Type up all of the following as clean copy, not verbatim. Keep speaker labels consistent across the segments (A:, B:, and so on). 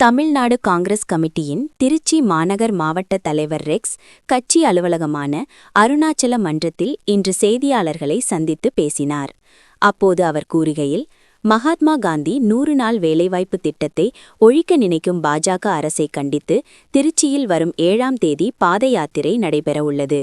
A: தமிழ்நாடு காங்கிரஸ் கமிட்டியின் திருச்சி மாநகர் மாவட்ட தலைவர் ரெக்ஸ் கட்சி அலுவலகமான அருணாச்சல மன்றத்தில் இன்று செய்தியாளர்களை சந்தித்து பேசினார். அப்போது அவர் கூறுகையில், மகாத்மா காந்தி 100 நாள் வேலைவாய்ப்பு திட்டத்தை ஒழிக்க நினைக்கும் பாஜக அரசை கண்டித்து திருச்சியில் வரும் 7ஆம் தேதி பாத யாத்திரை நடைபெறவுள்ளது.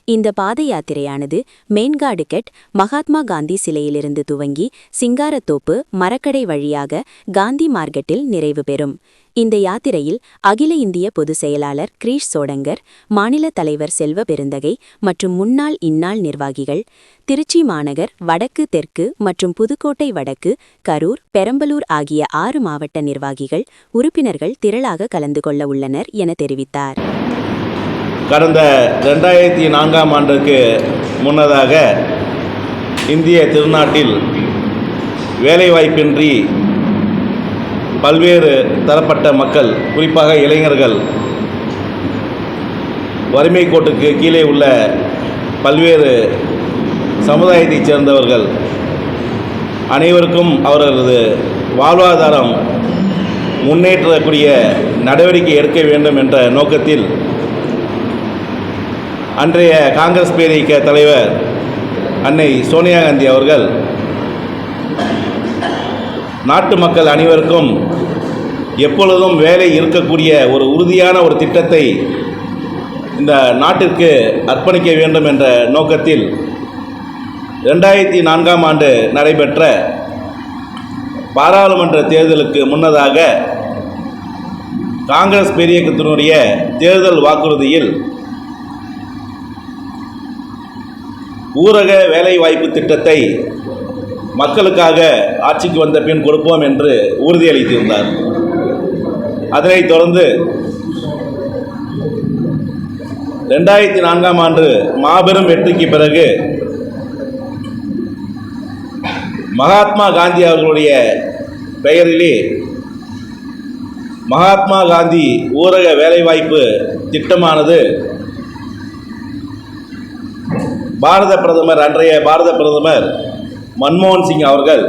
A: இந்த பாத யாத்திரையானது மெயின்காடு கெட் மகாத்மா காந்தி சிலையிலிருந்து துவங்கி சிங்காரத்தோப்பு மரக்கடை வழியாக காந்தி மார்க்கெட்டில் நிறைவு பெறும். இந்த யாத்திரையில் அகில இந்திய பொதுச் செயலாளர் கிரீஷ் சோடங்கர், மாநில தலைவர் செல்வ பெருந்தகை மற்றும் முன்னாள் இந்நாள் நிர்வாகிகள், திருச்சி மாநகர் வடக்கு, தெற்கு மற்றும் புதுக்கோட்டை வடக்கு, கரூர், பெரம்பலூர் ஆகிய 6 மாவட்ட நிர்வாகிகள், உறுப்பினர்கள் திரளாக கலந்து கொள்ள உள்ளனர் என தெரிவித்தார்.
B: கடந்த 2004ஆம் ஆண்டுக்கு முன்னதாக இந்திய திருநாட்டில் வேலைவாய்ப்பின்றி பல்வேறு தரப்பட்ட மக்கள், குறிப்பாக இளைஞர்கள், வறுமை கோட்டுக்கு கீழே உள்ள பல்வேறு சமுதாயத்தைச் சேர்ந்தவர்கள் அனைவருக்கும் அவர்களது வாழ்வாதாரம் முன்னேற்றக்கூடிய நடவடிக்கை எடுக்க வேண்டும் என்ற நோக்கத்தில் அன்றைய காங்கிரஸ் பேரியக்க தலைவர் அன்னை சோனியா காந்தி அவர்கள் நாட்டு மக்கள் அனைவருக்கும் எப்பொழுதும் வேலை இருக்கக்கூடிய ஒரு உறுதியான ஒரு திட்டத்தை இந்த நாட்டிற்கு அர்ப்பணிக்க வேண்டும் என்ற நோக்கத்தில் 2004ஆம் ஆண்டு நடைபெற்ற பாராளுமன்ற தேர்தலுக்கு முன்னதாக காங்கிரஸ் பேரியக்கத்தினுடைய தேர்தல் வாக்குறுதியில் ஊரக வேலைவாய்ப்பு திட்டத்தை மக்களுக்காக ஆட்சிக்கு வந்த பின் கொடுப்போம் என்று உறுதியளித்திருந்தார். அதனைத் தொடர்ந்து 2004ஆம் ஆண்டு மாபெரும் வெற்றிக்கு பிறகு மகாத்மா காந்தி அவர்களுடைய பெயரிலே மகாத்மா காந்தி ஊரக வேலைவாய்ப்பு திட்டமானது அன்றைய பாரத பிரதமர் மன்மோகன் சிங் அவர்கள்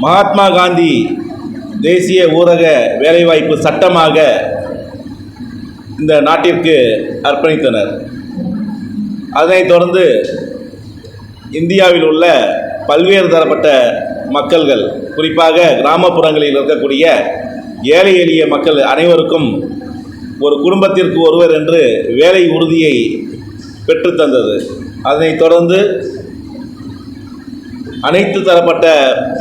B: மகாத்மா காந்தி தேசிய ஊரக வேலைவாய்ப்பு சட்டமாக இந்த நாட்டிற்கு அர்ப்பணித்தனர். அதனைத் தொடர்ந்து இந்தியாவில் உள்ள பல்வேறு தரப்பட்ட மக்கள்கள், குறிப்பாக கிராமப்புறங்களில் இருக்கக்கூடிய ஏழை எளிய மக்கள் அனைவருக்கும் ஒரு குடும்பத்திற்கு ஒருவர் என்று வேலை உறுதியை பெற்றுத்தந்தது. அதனைத் தொடர்ந்து அனைத்து தரப்பட்ட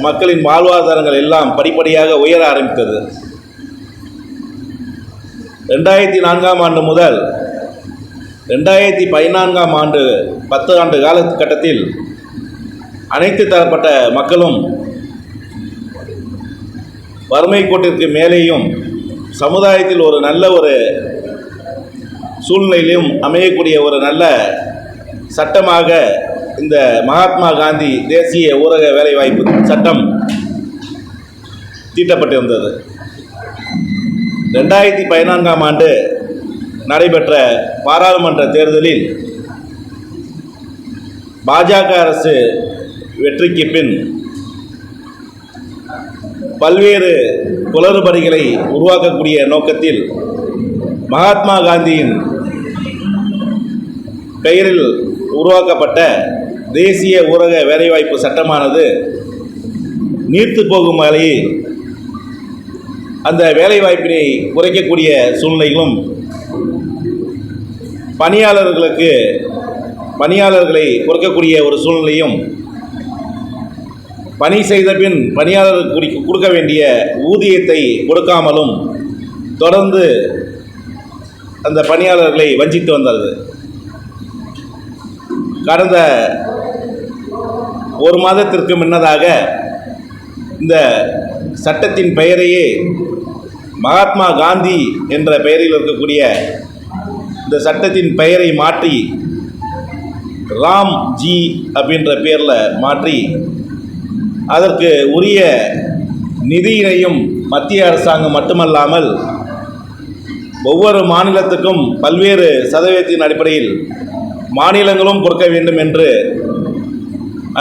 B: மக்களின் வாழ்வாதாரங்கள் எல்லாம் படிப்படியாக உயர ஆரம்பித்தது. 2004ஆம் ஆண்டு முதல் 2014ஆம் ஆண்டு 10 ஆண்டு காலகட்டத்தில் அனைத்து தரப்பட்ட மக்களும் வறுமை கோட்டிற்கு மேலேயும் சமுதாயத்தில் ஒரு நல்ல ஒரு சூழ்நிலையிலும் அமையக்கூடிய ஒரு நல்ல சட்டமாக இந்த மகாத்மா காந்தி தேசிய ஊரக வேலைவாய்ப்பு சட்டம் தீட்டப்பட்டிருந்தது. 2014ஆம் ஆண்டு நடைபெற்ற பாராளுமன்ற தேர்தலில் பாஜக அரசு வெற்றிக்கு பின் பல்வேறு குளறுபடிகளை உருவாக்கக்கூடிய நோக்கத்தில் மகாத்மா காந்தியின் பெயரில் உருவாக்கப்பட்ட தேசிய ஊரக வேலைவாய்ப்பு சட்டமானது நீர்த்து போகும் வகையில் அந்த வேலைவாய்ப்பினை குறைக்கக்கூடிய சூழ்நிலைகளும், பணியாளர்களை குறைக்கக்கூடிய ஒரு சூழ்நிலையும், பணி செய்த பின் பணியாளர்களுக்கு கொடுக்க வேண்டிய ஊதியத்தை கொடுக்காமலும் தொடர்ந்து அந்த பணியாளர்களை வஞ்சித்து வந்தது. கடந்த ஒரு மாதத்திற்கு முன்னதாக இந்த சட்டத்தின் பெயரையே மகாத்மா காந்தி என்ற பெயரில் இருக்கக்கூடிய இந்த சட்டத்தின் பெயரை மாற்றி ராம் ஜி அப்படின்ற பெயரில் மாற்றி அதற்கு உரிய நிதியினையும் மத்திய அரசாங்கம் மட்டுமல்லாமல் ஒவ்வொரு மாநிலத்துக்கும் பல்வேறு சதவீதத்தின் அடிப்படையில் மாநிலங்களும் பொறுக்க வேண்டும் என்று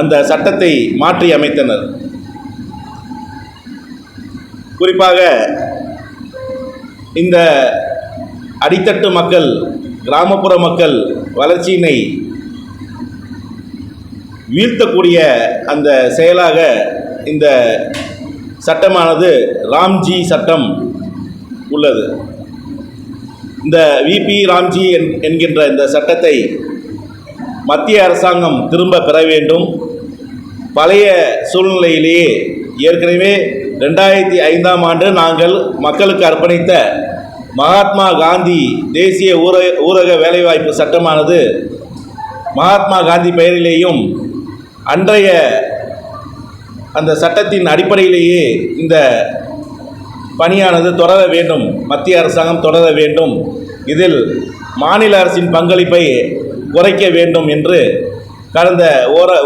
B: அந்த சட்டத்தை மாற்றி அமைத்தனர். குறிப்பாக இந்த அடித்தட்டு மக்கள், கிராமப்புற மக்கள் வளர்ச்சியினை வீழ்த்தக்கூடிய அந்த செயலாக இந்த சட்டமானது ராம்ஜி சட்டம் உள்ளது. இந்த விபி ராம்ஜி என்கின்ற இந்த சட்டத்தை மத்திய அரசாங்கம் திரும்ப பெற வேண்டும். பழைய சூழ்நிலையிலேயே ஏற்கனவே 2005ஆம் ஆண்டு நாங்கள் மக்களுக்கு அர்ப்பணித்த மகாத்மா காந்தி தேசிய ஊரக வேலைவாய்ப்பு சட்டமானது மகாத்மா காந்தி பெயரிலேயும் அன்றைய அந்த சட்டத்தின் அடிப்படையிலேயே இந்த பணியானது தொடர வேண்டும், மத்திய அரசாங்கம் தொடர வேண்டும், இதில் மாநில அரசின் பங்களிப்பை குறைக்க வேண்டும் என்று கடந்த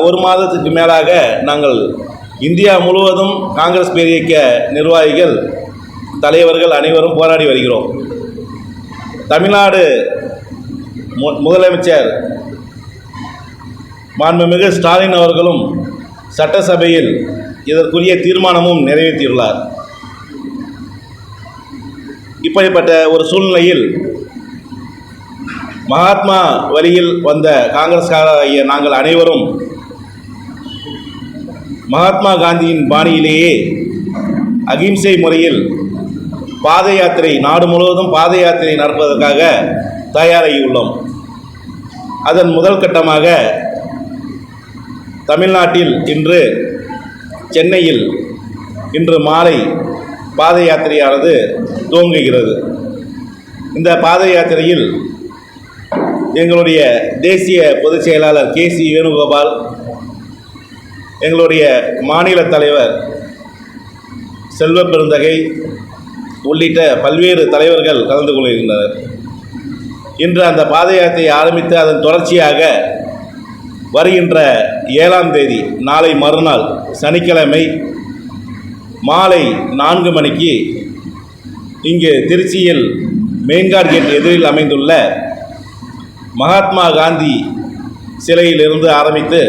B: ஒரு மாதத்துக்கு மேலாக நாங்கள் இந்தியா முழுவதும் காங்கிரஸ் பேரியக்க நிர்வாகிகள், தலைவர்கள் அனைவரும் போராடி வருகிறோம். தமிழ்நாடு முதலமைச்சர் மாண்புமிகு ஸ்டாலின் அவர்களும் சட்டசபையில் இதற்குரிய தீர்மானமும் நிறைவேற்றியுள்ளார். இப்படிப்பட்ட ஒரு சூழ்நிலையில் மகாத்மா வழியில் வந்த காங்கிரஸ்காரராகிய நாங்கள் அனைவரும் மகாத்மா காந்தியின் பாணியிலேயே அகிம்சை முறையில் பாத யாத்திரை, நாடு முழுவதும் பாத யாத்திரை நடப்பதற்காக தயாராகியுள்ளோம். அதன் முதல் கட்டமாக தமிழ்நாட்டில் இன்று சென்னையில் இன்று மாலை பாத யாத்திரையானது துவங்குகிறது. இந்த பாத யாத்திரையில் எங்களுடைய தேசிய பொதுச் செயலாளர் KC வேணுகோபால், எங்களுடைய மாநில தலைவர் செல்வ பெருந்தகை உள்ளிட்ட பல்வேறு தலைவர்கள் கலந்து கொள்கின்றனர். இன்று அந்த பாத யாத்திரையை ஆரம்பித்து அதன் தொடர்ச்சியாக வருகின்ற 7ஆம் தேதி நாளை மறுநாள் சனிக்கிழமை மாலை 4 மணிக்கு இங்கு திருச்சியில் மெயின்கார்ட் கேட் எதிரில் அமைந்துள்ள மகாத்மா காந்தி சிலையிலிருந்து ஆரம்பித்து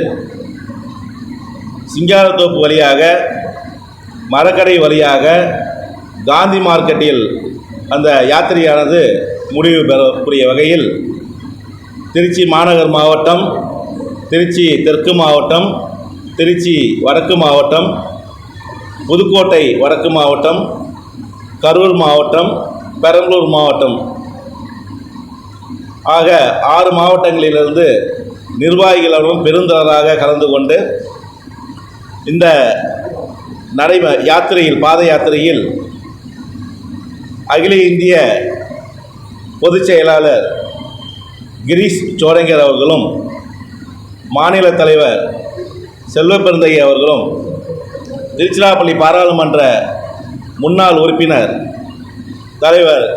B: சிங்காரத்தோப்பு வழியாக மரக்கடை வழியாக காந்தி மார்க்கெட்டில் அந்த யாத்திரையானது முடிவு பெறக்கூடிய வகையில் திருச்சி மாநகர் மாவட்டம், திருச்சி தெற்கு மாவட்டம், திருச்சி வடக்கு மாவட்டம், புதுக்கோட்டை வடக்கு மாவட்டம், கரூர் மாவட்டம், பெரம்பலூர் மாவட்டம் ஆக 6 மாவட்டங்களிலிருந்து நிர்வாகிகளும் பெருந்திரளாக கலந்து கொண்டு இந்த யாத்திரையில், பாத யாத்திரையில் அகில இந்திய பொதுச் செயலாளர் கிரீஷ் சோடங்கர் அவர்களும், மாநில தலைவர் செல்வ பெருந்தகை அவர்களும், திருச்சிராப்பள்ளி பாராளுமன்ற முன்னாள் உறுப்பினர் தலைவர்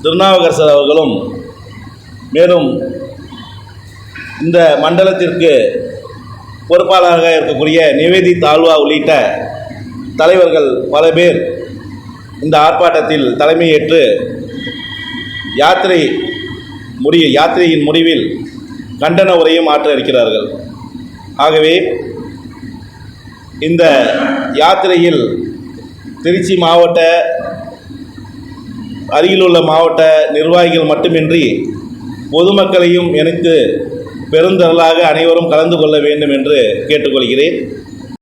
B: திருநாவுக்கரசர் அவர்களும், மேலும் இந்த மண்டலத்திற்கு பொறுப்பாளராக இருக்கக்கூடிய நிவேதி தாழ்வா உள்ளிட்ட தலைவர்கள் பல பேர் இந்த ஆர்ப்பாட்டத்தில் தலைமையேற்று யாத்திரையின் முடிவில் கண்டன உரையும் ஆற்ற இருக்கிறார்கள். ஆகவே இந்த யாத்திரையில் திருச்சி மாவட்ட, அருகிலுள்ள மாவட்ட நிர்வாகிகள் மட்டுமின்றி பொதுமக்களையும் இணைத்து பெருந்திரளாக அனைவரும் கலந்து கொள்ள வேண்டும் என்று கேட்டுக்கொள்கிறேன்.